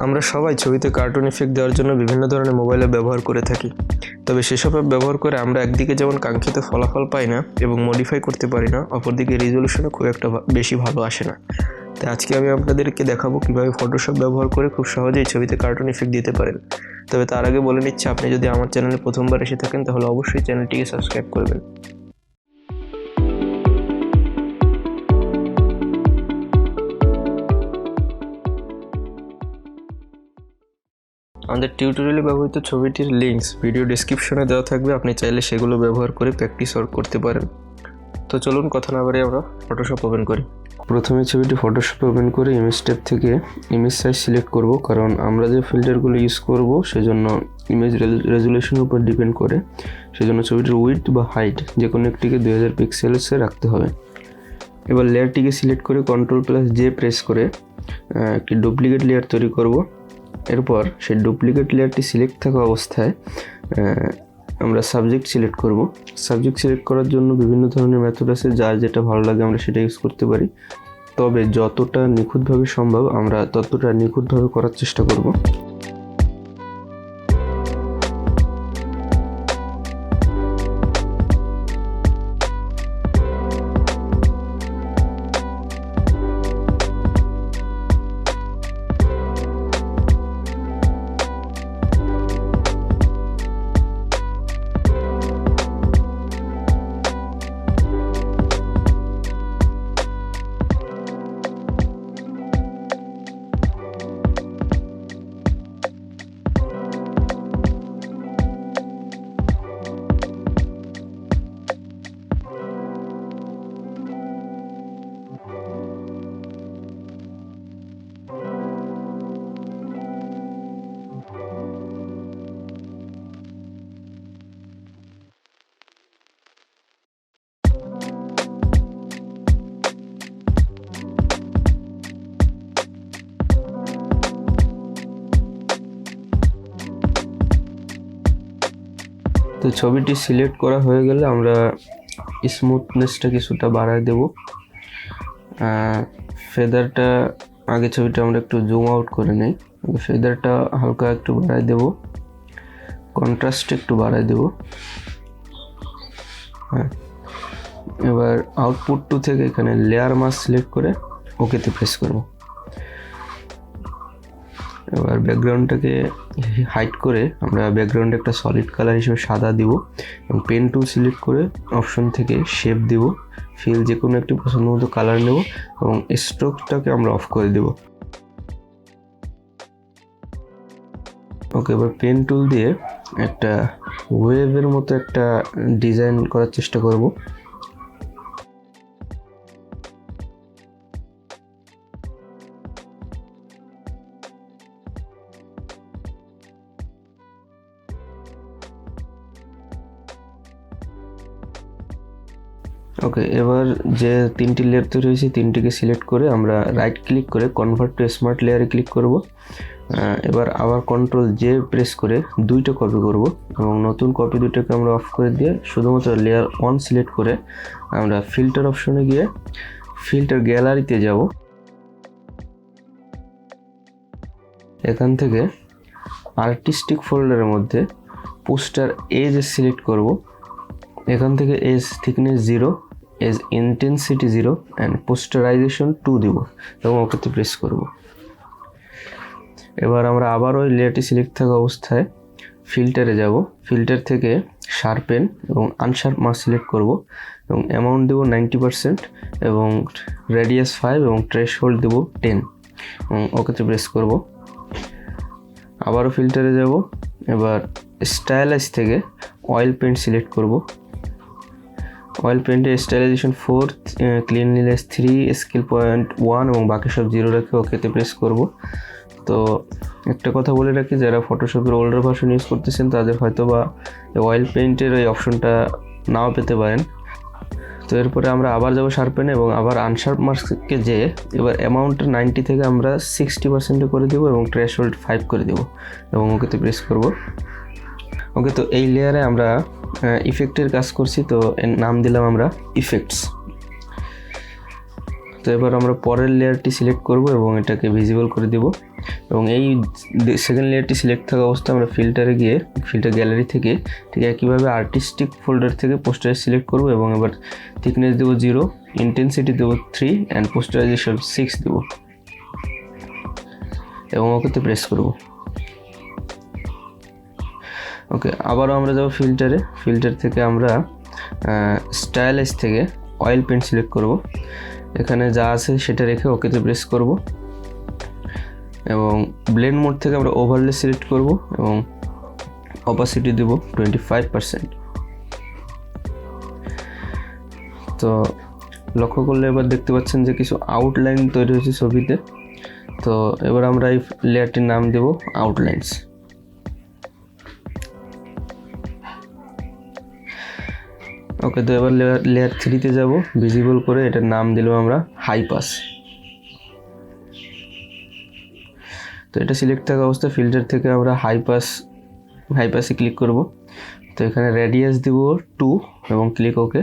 আমরা সবাই ছবিতে কার্টুন ইফেক্ট দেওয়ার জন্য বিভিন্ন ধরনের মোবাইল অ্যাপ ব্যবহার করে থাকি। তবে সেসব অ্যাপ ব্যবহার করে আমরা একদিকে যেমন কাঙ্ক্ষিত ফলাফল পাই না এবং মডিফাই করতে পারি না, অপরদিকে রেজলিউশনও খুব একটা বেশি ভালো আসে না। তাই আজকে আমি আপনাদেরকে দেখাবো কীভাবে ফটোশপ ব্যবহার করে খুব সহজেই ছবিতে কার্টুন ইফেক্ট দিতে পারেন। তবে তার আগে বলে নিচ্ছি, আপনি যদি আমার চ্যানেলে প্রথমবার এসে থাকেন তাহলে অবশ্যই চ্যানেলটিকে সাবস্ক্রাইব করবেন। আমাদের টিউটোরিয়ালে ব্যবহৃত ছবিটির লিঙ্কস ভিডিও ডেসক্রিপশনে দেওয়া থাকবে, আপনি চাইলে সেগুলো ব্যবহার করে প্র্যাকটিস করতে পারেন। তো চলুন কথা না বাড়িয়ে আমরা ফটোশপ ওপেন করি। প্রথমে ছবিটি ফটোশপে ওপেন করে ইমেজ ট্যাব থেকে ইমেজ সাইজ সিলেক্ট করব, কারণ আমরা যে ফিল্টারগুলো ইউজ করব সেজন্য ইমেজ রেজুলেশনের উপর ডিপেন্ড করে। সেজন্য ছবিটির উইডথ বা হাইট যে কোনো একটিকে 2000 পিক্সেলসে রাখতে হবে। এবার লেয়ারটিকে সিলেক্ট করে Ctrl+J প্রেস করে একটি ডুপ্লিকেট লেয়ার তৈরি করব। এরপর সেই ডুপ্লিকেট লেয়ারটি সিলেক্ট থাকা অবস্থায় আমরা সাবজেক্ট সিলেক্ট করব। সাবজেক্ট সিলেক্ট করার জন্য বিভিন্ন ধরনের মেথড আছে, যার যেটা ভালো লাগে আমরা সেটা ইউজ করতে পারি। তবে যতটা নিখুঁতভাবে সম্ভব আমরা ততটা নিখুঁতভাবে করার চেষ্টা করব। তো ছবিটি সিলেক্ট করা হয়ে গেলে আমরা স্মুথনেসটা কিছুটা বাড়ায় দেব। ফেদারটা আগে ছবিটা আমরা একটু জুম আউট করে নেই, ফেদারটা হালকা একটু বাড়ায় দেব, কন্ট্রাস্ট একটু বাড়ায় দেব। হ্যাঁ, এবার আউটপুট টু থেকে এখানে লেয়ার মাস্ক সিলেক্ট করে ওকেতে প্রেস করব। এবার ব্যাকগ্রাউন্ডটাকে হাইড করে আমরা ব্যাকগ্রাউন্ডে একটা সলিড কালার হিসেবে সাদা দিব এবং পেন টুল সিলেক্ট করে অপশন থেকে শেপ দিব, ফিল যে কোনো একটি পছন্দ মতো কালার নেব এবং স্ট্রোকটাকে আমরা অফ করে দেব। ওকে, এবার পেন টুল দিয়ে একটা ওয়েভের মতো একটা ডিজাইন করার চেষ্টা করব। ওকে, এবার যে তিনটি লেয়ার তৈরি হয়েছে তিনটিকে সিলেক্ট করে আমরা রাইট ক্লিক করে কনভার্ট টু স্মার্ট লেয়ারে ক্লিক করব। এবার আবার Ctrl+J প্রেস করে দুইটা কপি করব এবং নতুন কপি দুটোকে আমরা অফ করে দিয়ে শুধুমাত্র লেয়ার 1 সিলেক্ট করে আমরা ফিল্টার অপশনে গিয়ে ফিল্টার গ্যালারিতে যাব। এখান থেকে আর্টিস্টিক ফোল্ডারের মধ্যে পোস্টার এজ সিলেক্ট করব। এখান থেকে edge thickness 0, edge intensity 0 and posterization 2 দিব এবং ওকেতে প্রেস করব। এবার আমরা আবার ওই লেয়ারটি সিলেক্ট থাকা অবস্থায় ফিল্টারে যাব। ফিল্টার থেকে শার্পেন এবং আনশার্প মাস্ক সিলেক্ট করব এবং অ্যামাউন্ট দেব 90% এবং রেডিয়াস 5 এবং থ্রেশহোল্ড দেব 10 এবং ওকেতে প্রেস করব। আবারও ফিল্টারে যাব। এবার স্টাইলাইজ থেকে অয়েল পেন্ট সিলেক্ট করব। অয়েল পেন্টে স্টাইলাইজেশন 4, ক্লিনলিনেস 3, স্কেল পয়েন্ট 1 এবং বাকি সব 0 রেখে ওকেতে প্রেস করব। তো একটা কথা বলে রাখি, যারা ফটোশপের ওল্ডার ভার্সন ইউজ করতেছেন তাদের হয়তো বা অয়েল পেন্টের এই অপশনটা নাও পেতে পারেন। তো এরপরে আমরা আবার যাব শার্পেনে এবং আবার আনশার্প মাস্কে যেয়ে এবার অ্যামাউন্টটা 90 থেকে আমরা 60% করে দেবো এবং থ্রেশহোল্ড 5 করে দেবো এবং ওকেতে প্রেস করব। ওকে, তো এই লেয়ারে আমরা ইফেক্টের কাজ করছি, তো এর নাম দিলাম আমরা ইফেক্টস। তো এবার আমরা পরের লেয়ারটি সিলেক্ট করব এবং এটাকে ভিজিবল করে দেব। এবং এই সেকেন্ড লেয়ারটি সিলেক্ট থাকা অবস্থায় আমরা ফিল্টারে গিয়ে ফিল্টার গ্যালারি থেকে ঠিক একইভাবে আর্টিস্টিক ফোল্ডার থেকে পোস্টারাইজ সিলেক্ট করব এবং এবার থিকনেস দেবো 0, ইন্টেন্সিটি দেবো 3 অ্যান্ড পোস্টারাইজেশন 6 দেবো এবং ওকেতে প্রেস করব। ওকে, আবারও আমরা যাব ফিল্টারে। ফিল্টার থেকে আমরা স্টাইলাইজ থেকে অয়েল পেন্ট সিলেক্ট করব। এখানে যা আছে সেটা রেখে ওকেতে প্রেস করব এবং ব্লেন্ড মোড থেকে আমরা ওভারলে সিলেক্ট করব এবং অপাসিটি দেব 25%। তো লক্ষ্য করলে এবার দেখতে পাচ্ছেন যে কিছু আউটলাইন তৈরি হয়েছে ছবিতে। তো এবার আমরা এই লেয়ারটির নাম দেব আউটলাইন্স। ওকে, তো এবার লেয়ার 3-তে যাব, ভিজিবল করে এটার নাম দিলাম আমরা হাই পাস। তো এটা সিলেক্ট থাকা অবস্থায় ফিল্টার থেকে আমরা হাই পাসে ক্লিক করব। তো এখানে রেডিয়াস দিব 2 এবং ক্লিক ওকে।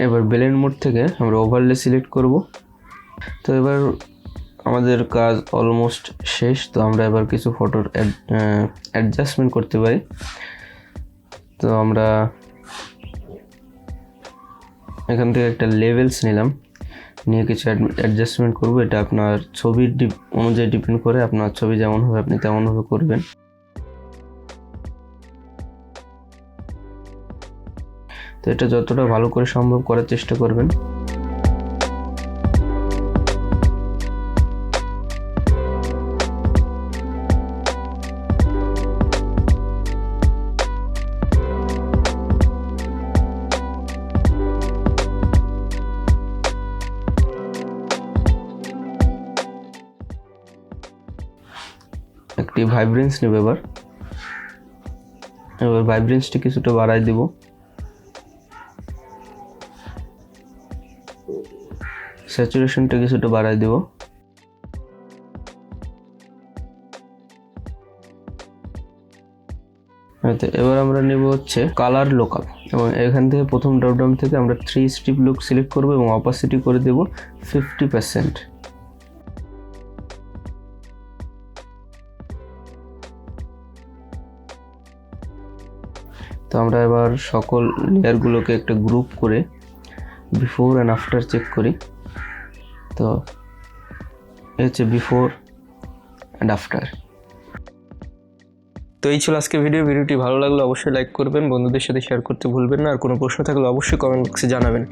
এবার ব্লেন্ড মোড থেকে আমরা ওভারলে সিলেক্ট করব। তো এবার আমাদের কাজ অলমোস্ট শেষ। তো আমরা এবার কিছু ফটোর অ্যাডজাস্টমেন্ট করতে পারি। তো আমরা এখান থেকে একটা লেভেলস নিয়ে কিছু অ্যাডজাস্টমেন্ট করব। এটা আপনার ছবির অনুযায়ী ডিপেন্ড করে, আপনার ছবি যেমন হবে আপনি তেমনভাবে করবেন। তো এটা যতটা ভালো করে সম্ভব করার চেষ্টা করবেন। একটি ভাইব্রেন্স নেব। এবার ভাইব্রেন্সটি কিছুটা বাড়াই দিব। স্যাচুরেশনটা কিছুটা বাড়াই দেব। এবার আমরা নেব হচ্ছে কালার লোকাল এবং এখান থেকে প্রথম ড্রপডাউন থেকে আমরা 3 স্ট্রিপ লুক সিলেক্ট করব এবং অপাসিটি করে দেব 50%। তো আমরা এবার সকল লেয়ারগুলোকে একটা গ্রুপ করে বিফোর অ্যান্ড আফটার চেক করি। তো এই হচ্ছে বিফোর অ্যান্ড আফটার। তো এই ছিল আজকে ভিডিওটি ভালো লাগলে অবশ্যই লাইক করবেন, বন্ধুদের সাথে শেয়ার করতে ভুলবেন না। আর কোনো প্রশ্ন থাকলে অবশ্যই কমেন্ট বক্সে জানাবেন।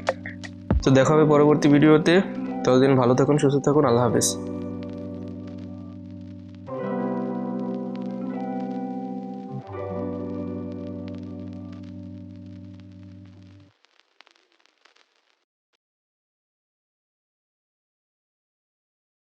তো দেখা হবে পরবর্তী ভিডিওতে। ততদিন ভালো থাকুন, সুস্থ থাকুন। আল্লাহ হাফেজ।